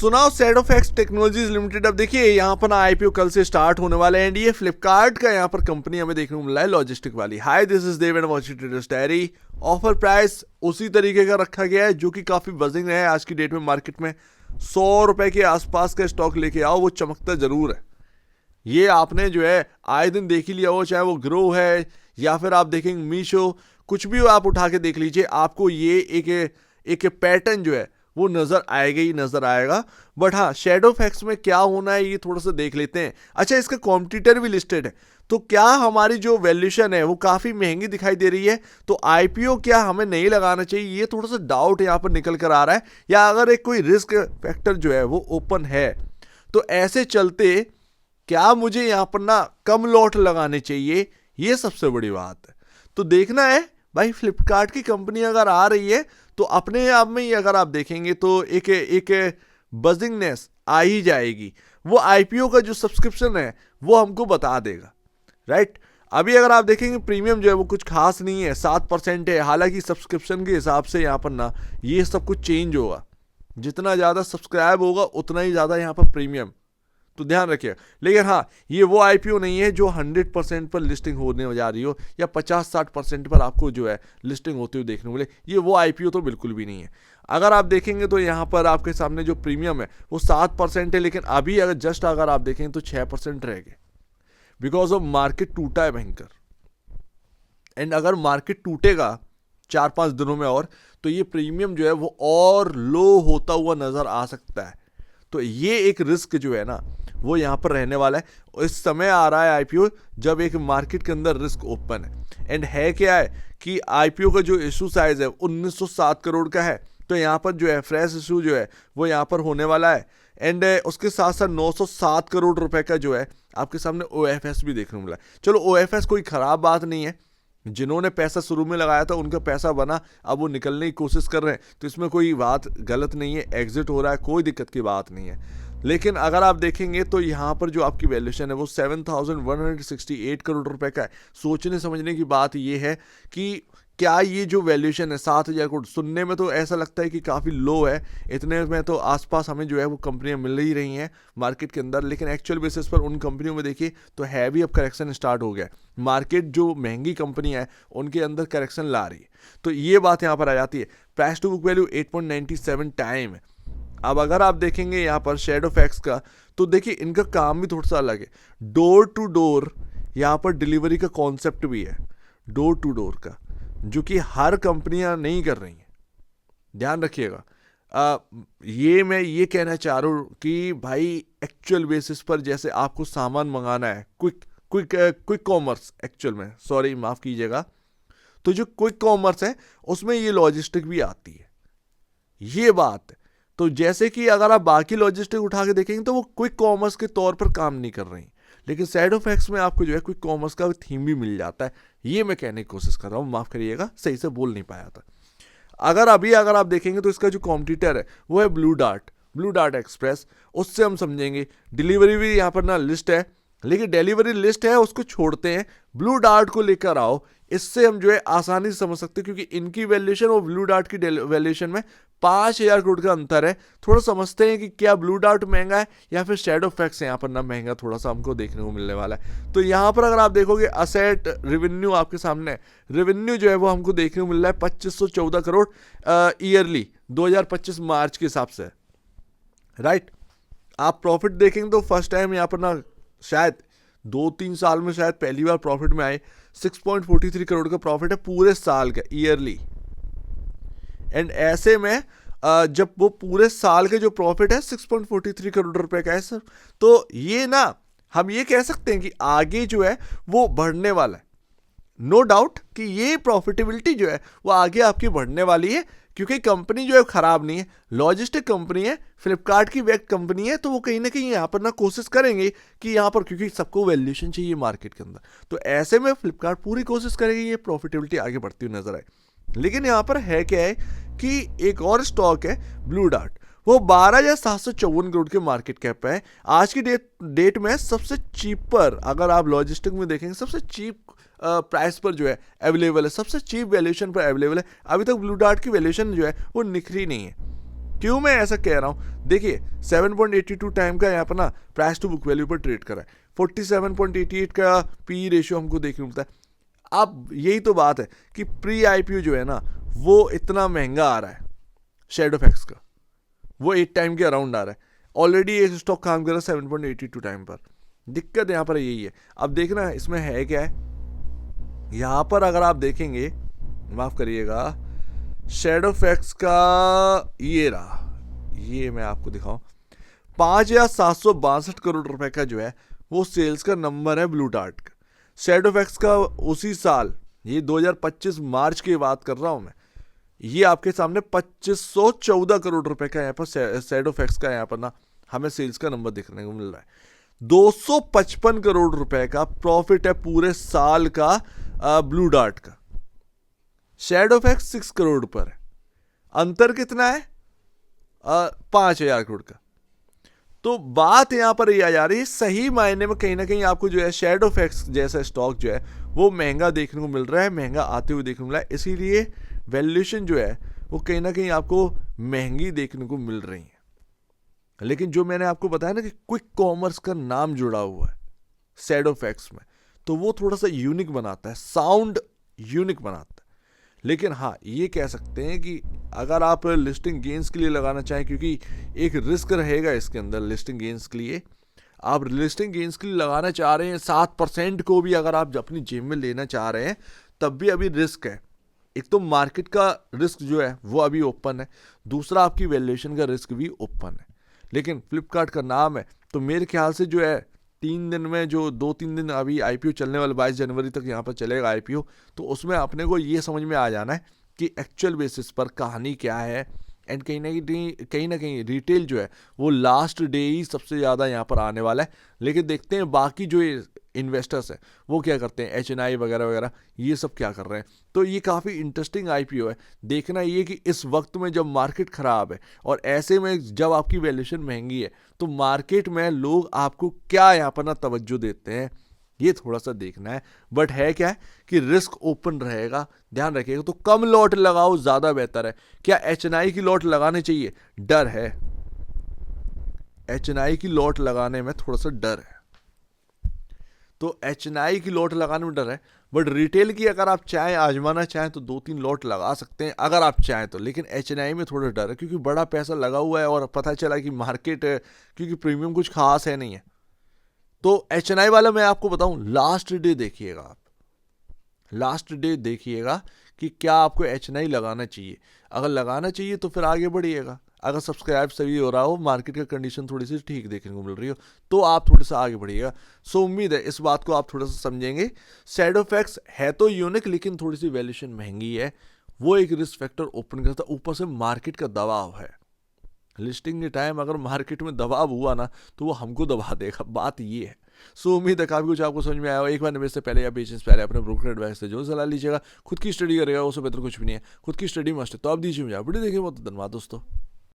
सुनाओ सेडोफैक्स technologies limited. अब देखिए यहाँ पर ना आईपीओ कल से स्टार्ट होने वाला है एंड ये फ्लिपकार्ट का यहाँ पर कंपनी हमें देखने को मिला है लॉजिस्टिक वाली। Hi this is Dev and watching traders diary. Offer price उसी तरीके का रखा गया है जो कि काफी बजिंग है आज की डेट में मार्केट में। 100 रुपए के आसपास का स्टॉक लेके आओ, वो चमकता जरूर है। ये आपने जो है आए दिन देख ही लिया हो, चाहे वो ग्रो है या फिर आप देखेंगे मीशो, कुछ भी आप उठा के देख लीजिए, आपको ये एक पैटर्न जो है वो नजर आएगा ही नजर आएगा। बट हाँ, शैडोफैक्स में क्या होना है ये थोड़ा सा देख लेते हैं। अच्छा, इसका कॉम्पिटिटर भी लिस्टेड है, तो क्या हमारी जो वैल्यूएशन है वो काफी महंगी दिखाई दे रही है, तो आईपीओ क्या हमें नहीं लगाना चाहिए, ये थोड़ा सा डाउट यहाँ पर निकल कर आ रहा है। या अगर एक कोई रिस्क फैक्टर जो है वो ओपन है, तो ऐसे चलते क्या मुझे यहाँ पर ना कम लॉट लगाने चाहिए, ये सबसे बड़ी बात है। तो देखना है भाई, फ्लिपकार्ट की कंपनी अगर आ रही है तो अपने आप में ही अगर आप देखेंगे तो एक बजिंगनेस आ ही जाएगी। वो आईपीओ का जो सब्सक्रिप्शन है वो हमको बता देगा, राइट। अभी अगर आप देखेंगे प्रीमियम जो है वो कुछ खास नहीं है, 7% है। हालांकि सब्सक्रिप्शन के हिसाब से यहाँ पर ना ये सब कुछ चेंज होगा, जितना ज़्यादा सब्सक्राइब होगा उतना ही ज़्यादा यहाँ पर प्रीमियम, तो ध्यान रखिएगा। लेकिन हाँ, ये वो आईपीओ नहीं है जो 100% पर लिस्टिंग होने जा रही हो या 50-60% पर आपको जो है लिस्टिंग होते हुए देखने को मिले, ये वो आईपीओ तो बिल्कुल भी नहीं है। अगर आप देखेंगे तो यहाँ पर आपके सामने जो प्रीमियम है वो 7% है, लेकिन अभी अगर जस्ट अगर आप देखेंगे तो 6% रह गए, बिकॉज ऑफ मार्केट टूटा है भयंकर। एंड अगर मार्केट टूटेगा 4-5 दिनों में और, तो ये प्रीमियम जो है वो और लो होता हुआ नजर आ सकता है। तो ये एक रिस्क जो है ना वो यहाँ पर रहने वाला है। इस समय आ रहा है आईपीओ जब एक मार्केट के अंदर रिस्क ओपन है। एंड है क्या है कि आईपीओ का जो इशू साइज है 1907 करोड़ का है, तो यहाँ पर जो है फ्रेश इशू जो है वो यहाँ पर होने वाला है। एंड उसके साथ साथ 907 करोड़ रुपए का जो है आपके सामने ओएफएस भी देखने को मिला है। चलो, ओएफएस कोई खराब बात नहीं है, जिन्होंने पैसा शुरू में लगाया था उनका पैसा बना, अब वो निकलने की कोशिश कर रहे हैं, तो इसमें कोई बात गलत नहीं है। एग्जिट हो रहा है, कोई दिक्कत की बात नहीं है। लेकिन अगर आप देखेंगे तो यहाँ पर जो आपकी वैल्यूएशन है वो 7,168 करोड़ रुपए का है। सोचने समझने की बात ये है कि क्या ये जो वैल्यूएशन है 7,000 करोड़, सुनने में तो ऐसा लगता है कि काफ़ी लो है, इतने में तो आसपास हमें जो है वो कंपनियां मिल ही रही हैं मार्केट के अंदर। लेकिन एक्चुअल बेसिस पर उन कंपनियों में देखिए तो हैवी अब करेक्शन स्टार्ट हो गया है। मार्केट जो महंगी कंपनियां हैं उनके अंदर करेक्शन ला रही है, तो ये बात यहाँ पर आ जाती है। Price to book value 8.97 time है। अब अगर आप देखेंगे यहाँ पर शैडोफैक्स का, तो देखिए इनका काम भी थोड़ा सा अलग है। डोर टू डोर यहाँ पर डिलीवरी का कॉन्सेप्ट भी है, डोर टू डोर का, जो कि हर कंपनियां नहीं कर रही हैं, ध्यान रखिएगा। ये मैं ये कहना चाह रहा हूँ कि भाई एक्चुअल बेसिस पर जैसे आपको सामान मंगाना है, क्विक कॉमर्स, एक्चुअल में सॉरी माफ़ कीजिएगा, तो जो क्विक कॉमर्स है उसमें ये लॉजिस्टिक भी आती है, ये बात है। तो जैसे कि अगर आप बाकी लॉजिस्टिक उठा के देखेंगे तो वो क्विक कॉमर्स के तौर पर काम नहीं कर रही, लेकिन शैडोफैक्स में आपको जो है क्विक कॉमर्स का थीम भी मिल जाता है। ये मैं कहने की कोशिश कर रहा हूँ, माफ़ करिएगा, सही से बोल नहीं पाया था। अगर आप देखेंगे तो इसका जो कॉम्पिटिटर है वो है ब्लू डार्ट एक्सप्रेस। उससे हम समझेंगे डिलीवरी भी यहाँ पर ना लिस्ट है, लेकिन डिलीवरी लिस्ट है उसको छोड़ते हैं, ब्लू डार्ट को लेकर आओ। इससे हम जो है आसानी से समझ सकते हैं, क्योंकि इनकी वैल्यूएशन और ब्लू डार्ट की वैल्यूएशन में 5,000 करोड़ का अंतर है। थोड़ा समझते हैं कि क्या ब्लू डार्ट महंगा है या फिर शैडोफैक्स यहाँ पर ना महंगा, थोड़ा सा हमको देखने को मिलने वाला है। तो यहाँ पर अगर आप देखोगे असेट रेवेन्यू आपके सामने, रेवेन्यू जो है वो हमको देखने को मिल रहा है 2,514 करोड़ ईयरली 2025 मार्च के हिसाब से, राइट। आप प्रॉफिट देखेंगे तो फर्स्ट टाइम यहाँ पर ना शायद 2-3 साल में शायद पहली बार प्रॉफिट में आए। 6.43 करोड़ का प्रॉफिट है पूरे साल का ईयरली। एंड ऐसे में जब वो पूरे साल के जो प्रॉफिट है 6.43 करोड़ रुपए का है सर, तो ये ना हम ये कह सकते हैं कि आगे जो है वो बढ़ने वाला है। नो डाउट कि ये प्रॉफिटेबिलिटी जो है वो आगे आपकी बढ़ने वाली है, क्योंकि कंपनी जो है खराब नहीं है, लॉजिस्टिक कंपनी है, फ्लिपकार्ट की वेब कंपनी है, तो वो कहीं ना कहीं यहाँ पर ना कोशिश करेंगे कि यहाँ पर, क्योंकि सबको वैल्यूएशन चाहिए मार्केट के अंदर, तो ऐसे में फ्लिपकार्ट पूरी कोशिश करेगी ये प्रॉफिटेबिलिटी आगे बढ़ती हुई नजर आए। लेकिन यहाँ पर है क्या है कि एक और स्टॉक है ब्लू डार्ट, वो 12,754 करोड़ के मार्केट कैप पे है आज की डेट में। सबसे चीपर, अगर आप लॉजिस्टिक में देखेंगे सबसे चीप प्राइस पर जो है अवेलेबल है, सबसे चीप वैल्यूएशन पर अवेलेबल है। अभी तक ब्लू डार्ट की वैल्यूएशन जो है वो निखरी नहीं है, क्यों मैं ऐसा कह रहा हूं? देखिए 7.82 टाइम का यहाँ पर ना प्राइस टू बुक वैल्यू पर ट्रेड कर रहा है, 47.88 का पी रेशियो हमको देखने मिलता है। अब यही तो बात है कि प्री आईपीओ जो है ना वो इतना महंगा आ रहा है, शैडोफैक्स का वो 8 टाइम के अराउंड आ रहा है, ऑलरेडी एक स्टॉक काम कर रहा है 7.82 टाइम पर। दिक्कत यहाँ पर यही है। अब देखना इसमें है क्या है, यहाँ पर अगर आप देखेंगे, माफ करिएगा, शैडोफैक्स का ये रहा, ये मैं आपको दिखाऊं, 5,762 करोड़ रुपए का जो है वो सेल्स का नंबर है ब्लू डार्ट का। शैडोफैक्स का उसी साल, ये 2025 मार्च की बात कर रहा हूं मैं, ये आपके सामने 2514 करोड़ रुपए का यहाँ पर शैडोफैक्स का यहाँ पर ना हमें सेल्स का नंबर देखने को मिल रहा है। 255 करोड़ रुपए का प्रॉफिट है पूरे साल का ब्लू डार्ट का। शैडोफैक्स 6 करोड़ पर है, अंतर कितना है? 5,000 करोड़ का। तो बात यहां पर यह आ जा रही है, सही मायने में कहीं ना कहीं आपको जो है शैडोफैक्स जैसा स्टॉक जो है वो महंगा देखने को मिल रहा है, महंगा आते हुए देखने को मिल रहा है, इसीलिए वैल्यूएशन जो है वो कहीं ना कहीं आपको महंगी देखने को मिल रही है। लेकिन जो मैंने आपको बताया ना कि क्विक कॉमर्स का नाम जुड़ा हुआ है शैडोफैक्स में, तो वो थोड़ा सा यूनिक बनाता है, साउंड यूनिक बनाता है। लेकिन हाँ, ये कह सकते हैं कि अगर आप लिस्टिंग गेन्स के लिए लगाना चाहें, क्योंकि एक रिस्क रहेगा इसके अंदर लिस्टिंग गेन्स के लिए, आप लिस्टिंग गेन्स के लिए लगाना चाह रहे हैं 7% को भी अगर आप अपनी जेब में लेना चाह रहे हैं, तब भी अभी रिस्क है। एक तो मार्केट का रिस्क जो है वो अभी ओपन है, दूसरा आपकी वैल्यूएशन का रिस्क भी ओपन है। लेकिन फ्लिपकार्ट का नाम है, तो मेरे ख्याल से जो है 3 दिन में, जो 2-3 दिन अभी आईपीओ चलने वाला, 22 जनवरी तक यहाँ पर चलेगा आईपीओ, तो उसमें अपने को ये समझ में आ जाना है कि एक्चुअल बेसिस पर कहानी क्या है। एंड कहीं ना कहीं रिटेल जो है वो लास्ट डे ही सबसे ज़्यादा यहाँ पर आने वाला है। लेकिन देखते हैं बाकी जो इन्वेस्टर्स हैं वो क्या करते हैं, HNI वगैरह वगैरह ये सब क्या कर रहे हैं। तो ये काफ़ी इंटरेस्टिंग आईपीओ है। देखना ये कि इस वक्त में जब मार्केट ख़राब है और ऐसे में जब आपकी वैल्यूएशन महंगी है, तो मार्केट में लोग आपको क्या यहाँ पर ना तवज्जो देते हैं, ये थोड़ा सा देखना है। बट है क्या है कि रिस्क ओपन रहेगा, ध्यान रखिएगा। तो कम लॉट लगाओ, ज़्यादा बेहतर है। क्या HNI की लॉट लगाने चाहिए? डर है, HNI की लॉट लगाने में थोड़ा सा डर है, तो HNI की लॉट लगाने में डर है। बट रिटेल की अगर आप चाहें, आजमाना चाहें, तो 2-3 लॉट लगा सकते हैं अगर आप चाहें तो। लेकिन HNI में थोड़ा डर है, क्योंकि बड़ा पैसा लगा हुआ है और पता चला कि मार्केट, क्योंकि प्रीमियम कुछ खास है नहीं है। तो HNI वाला मैं आपको बताऊं, लास्ट डे देखिएगा, आप लास्ट डे देखिएगा कि क्या आपको HNI लगाना चाहिए। अगर लगाना चाहिए तो फिर आगे बढ़िएगा। अगर सब्सक्राइब सही हो रहा हो, मार्केट का कंडीशन थोड़ी सी ठीक देखने को मिल रही हो, तो आप थोड़ा सा आगे बढ़िएगा। सो उम्मीद है इस बात को आप थोड़ा सा समझेंगे। शैडोफैक्स है तो यूनिक, लेकिन थोड़ी सी वैल्यूएशन महंगी है, वो एक रिस्क फैक्टर ओपन करता है। ऊपर से मार्केट का दबाव है, लिस्टिंग के टाइम अगर मार्केट में दबाव हुआ ना तो वो हमको दबा देगा, बात ये है। सो उम्मीद है काफ़ी कुछ आपको समझ में आया हो। एक बार निवेश से पहले या बेचने से पहले अपने ब्रोकर एडवाइस से जो सलाह लीजिएगा, खुद की स्टडी करेगा, उससे बेहतर कुछ भी नहीं है। खुद की स्टडी मस्ट है, तो आप दीजिए मुझे वीडियो देखिए। बहुत धन्यवाद दोस्तों।